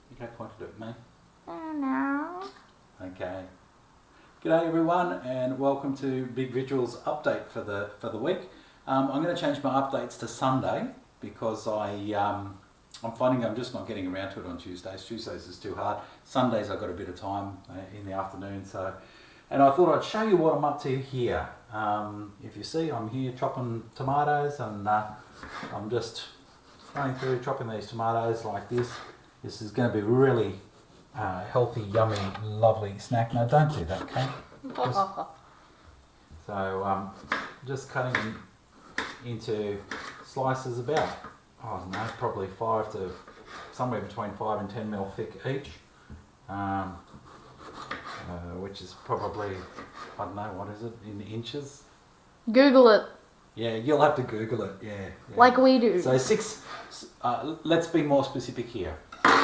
You go pointed at me. No. Okay. G'day everyone, and welcome to Big Vigil's update for the week. I'm going to change my updates to Sunday because I'm finding I'm just not getting around to it on Tuesdays. Tuesdays is too hard. Sundays I've got a bit of time in the afternoon, and I thought I'd show you what I'm up to here. If you see, I'm here chopping tomatoes, and I'm just going through chopping these tomatoes like this. This is going to be really healthy, yummy, lovely snack. No, don't do that, okay? Just cutting them into slices about, I don't know, probably somewhere between 5 and 10 mil thick each, which is probably, I don't know, what is it, in inches? Google it. Yeah, you'll have to Google it, yeah. Like we do. So let's be more specific here.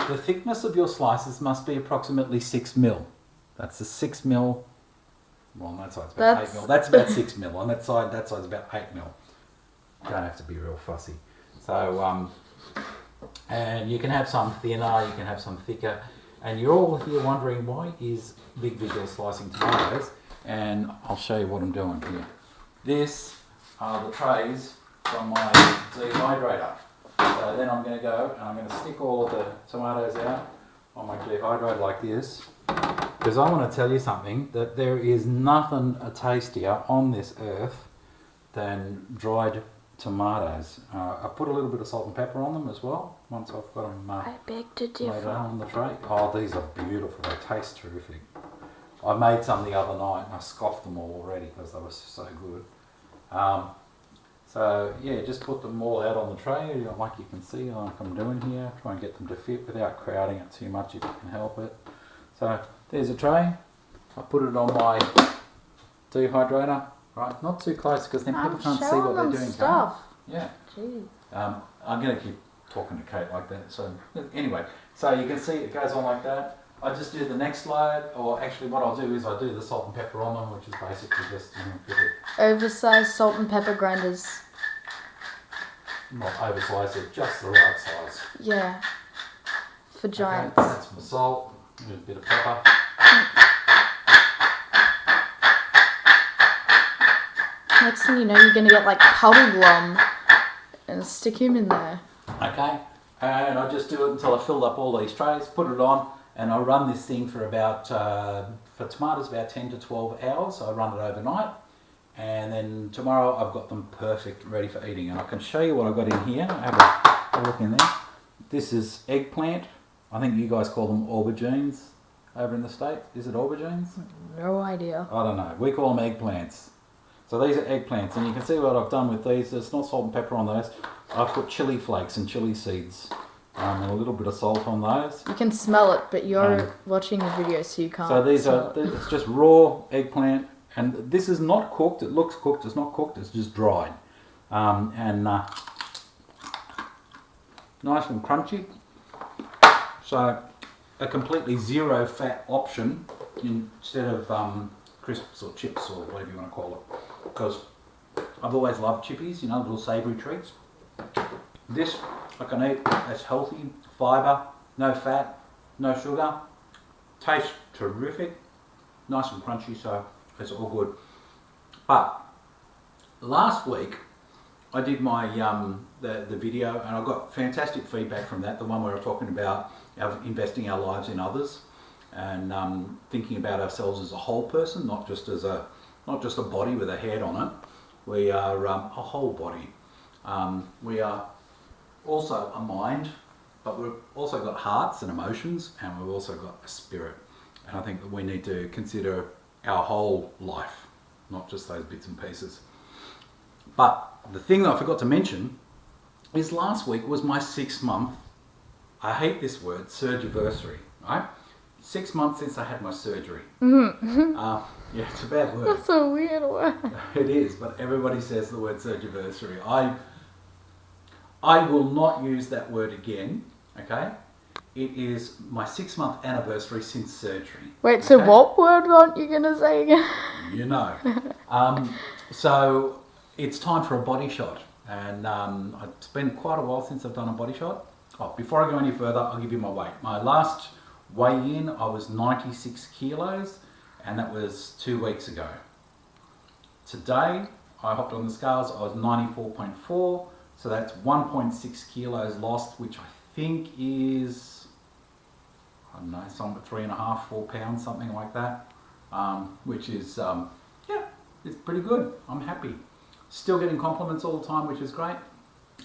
The thickness of your slices must be approximately 6 mil. That's a 6 mil. Well, on that side's about 8 mil. That's about 6 mil. On that side's about 8 mil. You don't have to be real fussy. So, and you can have some thinner, you can have some thicker. And you're all here wondering, why is Big Vigil slicing tomatoes? And I'll show you what I'm doing here. This are the trays from my dehydrator. So then I'm going to go and I'm going to stick all of the tomatoes out on my dehydrator like this, because I want to tell you something, that there is nothing tastier on this earth than dried tomatoes. I put a little bit of salt and pepper on them as well once I've got them I beg to differ. laid out on the tray. Oh, these are beautiful. They taste terrific. I made some the other night and I scoffed them all already because they were so good. So yeah, just put them all out on the tray like you can see like I'm doing here. Try and get them to fit without crowding it too much if you can help it. So there's a tray. I put it on my dehydrator. Right, not too close because then people can't see what they're doing. Stuff. Yeah. Jeez. I'm going to keep talking to Kate like that. So anyway, so you can see it goes on like that. I just do the next load, or actually what I'll do is I do the salt and pepper on them, which is basically just, Oversized salt and pepper grinders. Not oversized it, just the right size. Yeah. For giants. Okay, that's my salt, a bit of pepper. Next thing you know, you're going to get like puddle glum and stick him in there. Okay, and I just do it until I filled up all these trays, put it on, and I run this thing for about, for tomatoes, about 10 to 12 hours. So I run it overnight, and then tomorrow I've got them perfect, ready for eating. And I can show you what I've got in here. Have a look in there. This is eggplant. I think you guys call them aubergines over in the States. Is it aubergines? No idea. I don't know. We call them eggplants. So these are eggplants, and you can see what I've done with these. There's not salt and pepper on those. I've put chili flakes and chili seeds and a little bit of salt on those. You can smell it, but you're watching the video, so you can't. So it's just raw eggplant, and this is not cooked. It looks cooked. It's not cooked. It's just dried, and nice and crunchy. So a completely zero fat option instead of crisps or chips or whatever you want to call it. Because I've always loved chippies, little savoury treats. This I can eat. It's healthy, fibre, no fat, no sugar. Tastes terrific, nice and crunchy, so it's all good. But last week I did my the video, and I got fantastic feedback from that. The one where I was talking about investing our lives in others, and thinking about ourselves as a whole person, not just a body with a head on it. We are a whole body. We are also a mind, but we've also got hearts and emotions, and we've also got a spirit. And I think that we need to consider our whole life, not just those bits and pieces. But the thing that I forgot to mention is last week was my 6-month, I hate this word, surgiversary, right? 6 months since I had my surgery. Mm-hmm. Yeah, it's a bad word. That's a weird word. It is, but everybody says the word surgiversary. I will not use that word again, okay? It is my 6-month anniversary since surgery. Wait, so what word aren't you going to say again? You know. So it's time for a body shot. And it's been quite a while since I've done a body shot. Oh, before I go any further, I'll give you my weight. My last weigh-in, I was 96 kilos, and that was 2 weeks ago. Today, I hopped on the scales, I was 94.4, so that's 1.6 kilos lost, which I think is, I don't know, somewhere 3.5, 4 pounds, something like that, which is, yeah, it's pretty good. I'm happy. Still getting compliments all the time, which is great.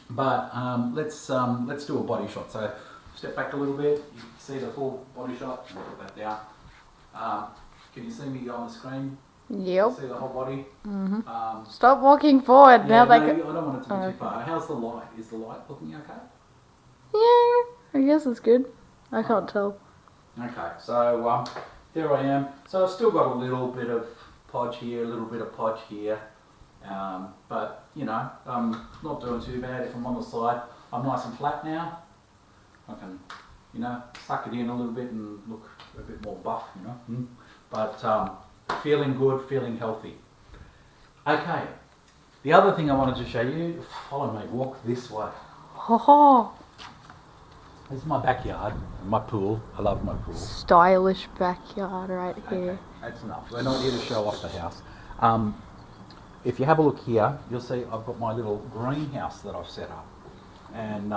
But let's do a body shot. So step back a little bit. You can see the full body shot. I'll put that down. Can you see me on the screen? Yep. See the whole body? Stop walking forward. Yeah, Now they I don't want it to be too far. How's the light? Is the light looking okay? Yeah, I guess it's good. I can't tell. Okay, so there I am. So I've still got a little bit of podge here, a little bit of podge here. But you know, I'm not doing too bad. If I'm on the side, I'm nice and flat now. I can, you know, suck it in a little bit and look a bit more buff, you know. But feeling good, feeling healthy. Okay, the other thing I wanted to show you, follow me, walk this way. Ho. This is my backyard, my pool. I love my pool. Stylish backyard right here. Okay, that's enough. We're not here to show off the house. If you have a look here, you'll see I've got my little greenhouse that I've set up. And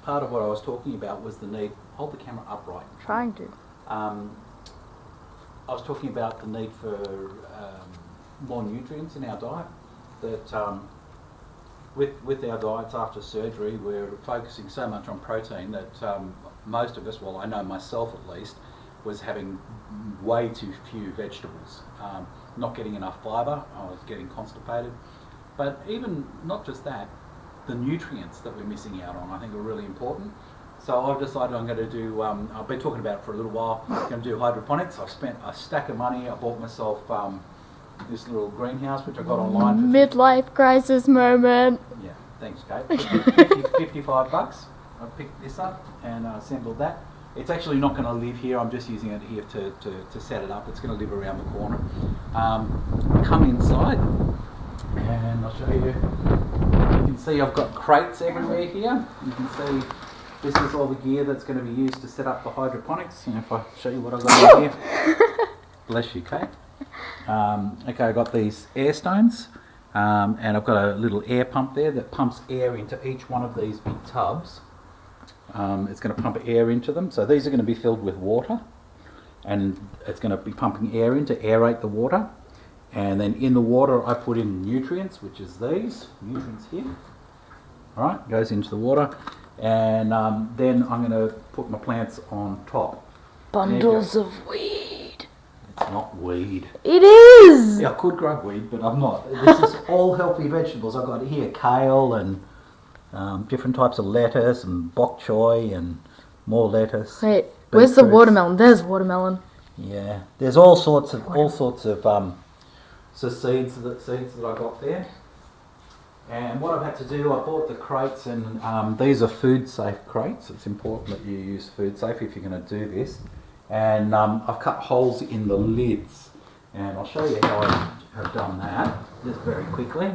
part of what I was talking about was the need, hold the camera upright. Trying to. I was talking about the need for more nutrients in our diet. That with our diets after surgery, we're focusing so much on protein that most of us, well I know myself at least, was having way too few vegetables. Not getting enough fibre, I was getting constipated. But even not just that, the nutrients that we're missing out on I think are really important. So I've decided I'm going to do, I've been talking about it for a little while, I'm going to do hydroponics. I've spent a stack of money, I bought myself this little greenhouse which I got online. For Midlife crisis moment. Yeah, thanks Kate. 55 bucks. I picked this up and assembled that. It's actually not going to live here, I'm just using it here to set it up. It's going to live around the corner. Come inside and I'll show you. You can see I've got crates everywhere here. You can see this is all the gear that's going to be used to set up the hydroponics. And if I show you what I've got in here. Bless you, Kate. Okay, I've got these air stones and I've got a little air pump there that pumps air into each one of these big tubs. It's going to pump air into them. So these are going to be filled with water and it's going to be pumping air in to aerate the water. And then in the water I put in nutrients, which is these nutrients here. Alright, goes into the water. And then I'm going to put my plants on top. Bundles of weed. It's not weed. It is! Yeah, I could grow weed, but I'm not. This is all healthy vegetables. I've got here kale and different types of lettuce and bok choy and more lettuce. Wait, where's the watermelon? There's watermelon. Yeah, there's all sorts of seeds that I got there. And what I've had to do, I bought the crates, and these are food safe crates. It's important that you use food safe if you're going to do this. And I've cut holes in the lids, and I'll show you how I have done that just very quickly.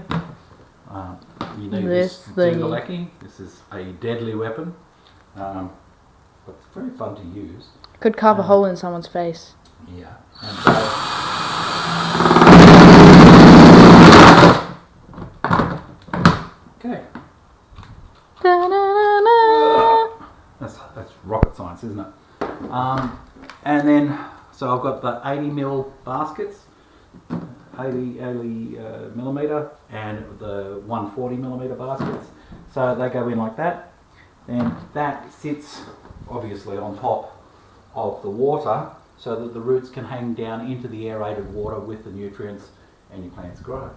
You need this doogalacki. This is a deadly weapon, but it's very fun to use. Could carve a hole in someone's face. Yeah. Okay. That's rocket science, isn't it? And then, so I've got the 80mm baskets, 80 millimetre, and the 140mm baskets. So they go in like that. Then that sits obviously on top of the water so that the roots can hang down into the aerated water with the nutrients and your plants grow.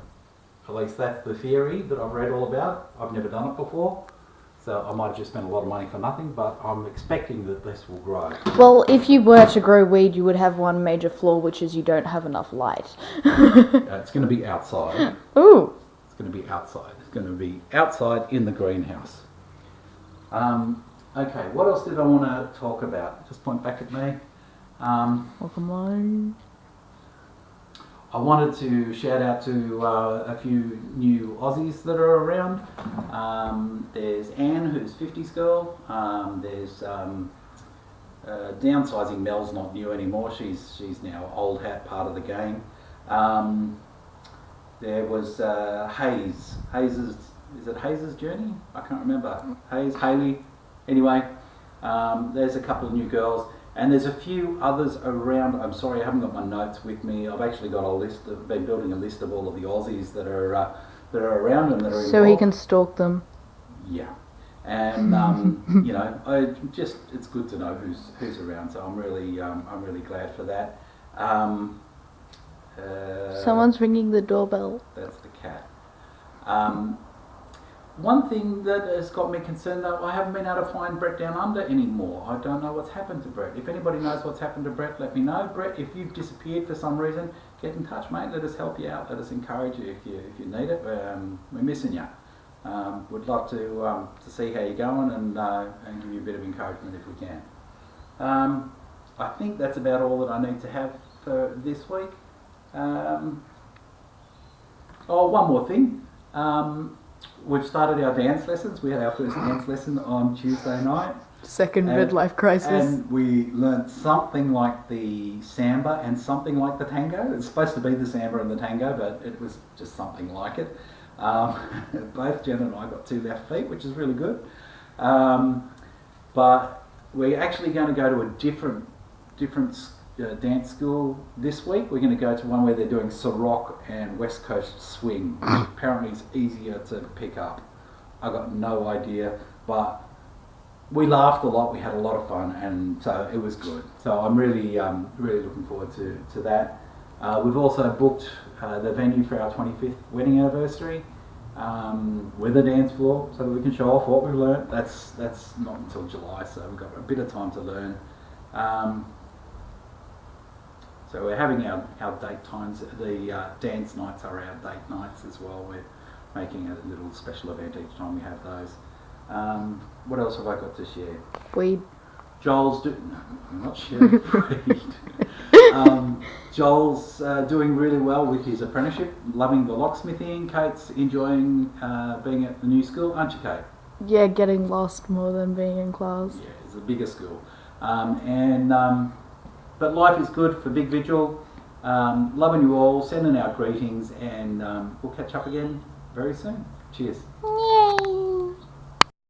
At least that's the theory that I've read all about. I've never done it before, so I might have just spent a lot of money for nothing, but I'm expecting that this will grow. Well, if you were to grow weed, you would have one major flaw, which is you don't have enough light. It's going to be outside. Ooh. It's going to be outside. It's going to be outside in the greenhouse. Okay, what else did I want to talk about? Just point back at me. Welcome on. I wanted to shout out to a few new Aussies that are around. There's Anne, who's 50s girl. There's downsizing Mel's not new anymore. She's now old hat, part of the game. There was Hayes. Is it Hayes' journey? I can't remember. Haley. Anyway, there's a couple of new girls. And there's a few others around. I'm sorry, I haven't got my notes with me. I've actually got a list. Been building a list of all of the Aussies that are around and that are involved. So he can stalk them. Yeah, and you know, it's good to know who's around. So I'm really glad for that. Someone's ringing the doorbell. That's the cat. One thing that has got me concerned though, I haven't been able to find Brett down under anymore. I don't know what's happened to Brett. If anybody knows what's happened to Brett, let me know. Brett, if you've disappeared for some reason, get in touch, mate. Let us help you out. Let us encourage you if you need it. We're missing you. Would love to see how you're going and give you a bit of encouragement if we can. I think that's about all that I need to have for this week. One more thing. We've started our dance lessons. We had our first dance lesson on Tuesday night. Second midlife crisis. And we learnt something like the samba and something like the tango. It's supposed to be the samba and the tango, but it was just something like it. Both Jen and I got 2 left feet, which is really good. But we're actually going to go to a different dance school this week. We're going to go to one where they're doing Ciroc and West Coast swing, which apparently is easier to pick up. I got no idea, but we laughed a lot. We had a lot of fun, and so it was good. So I'm really looking forward to that. We've also booked the venue for our 25th wedding anniversary with a dance floor, so that we can show off what we've learnt. That's not until July, so we've got a bit of time to learn. So we're having our date times. The dance nights are our date nights as well. We're making a little special event each time we have those. What else have I got to share? Weed. Joel's I'm not sharing weed. Joel's doing really well with his apprenticeship, loving the locksmithing. Kate's enjoying being at the new school, aren't you, Kate? Yeah, getting lost more than being in class. Yeah, it's a bigger school. But life is good for Big Vigil. Loving you all, sending out greetings, and we'll catch up again very soon. Cheers.